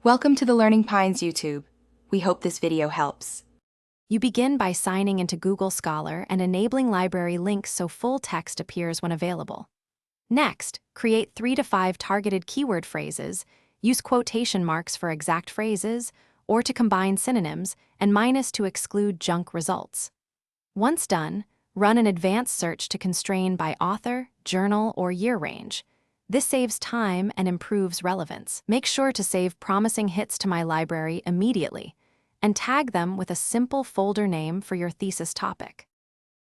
Welcome to the Learning Pines YouTube. We hope this video helps. You begin by signing into Google Scholar and enabling library links so full text appears when available. Next, create 3 to 5 targeted keyword phrases, use quotation marks for exact phrases, or to combine synonyms, and minus to exclude junk results. Once done, run an advanced search to constrain by author, journal, or year range. This saves time and improves relevance. Make sure to save promising hits to my library immediately and tag them with a simple folder name for your thesis topic.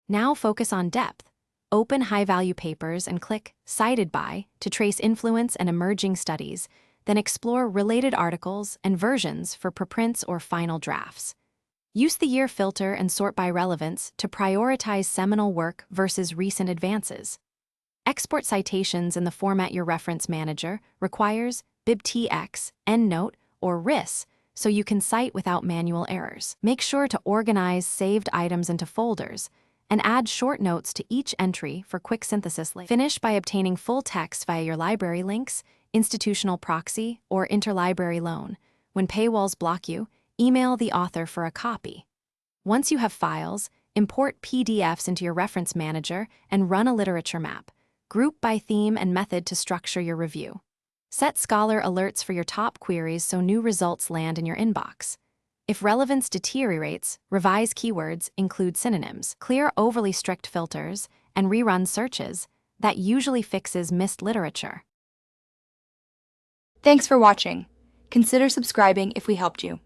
Now focus on depth. Open high-value papers and click Cited By to trace influence and emerging studies, then explore related articles and versions for preprints or final drafts. Use the year filter and sort by relevance to prioritize seminal work versus recent advances. Export citations in the format your reference manager requires bibtx, endnote, or RIS, so you can cite without manual errors. Make sure to organize saved items into folders and add short notes to each entry for quick synthesis later. Finish by obtaining full text via your library links, institutional proxy, or interlibrary loan. When paywalls block you, email the author for a copy. Once you have files, import PDFs into your reference manager and run a literature map. Group by theme and method to structure your review. Set Scholar alerts for your top queries so new results land in your inbox. If relevance deteriorates, revise keywords, include synonyms, clear overly strict filters, and rerun searches. That usually fixes missed literature. Thanks for watching. Consider subscribing if we helped you.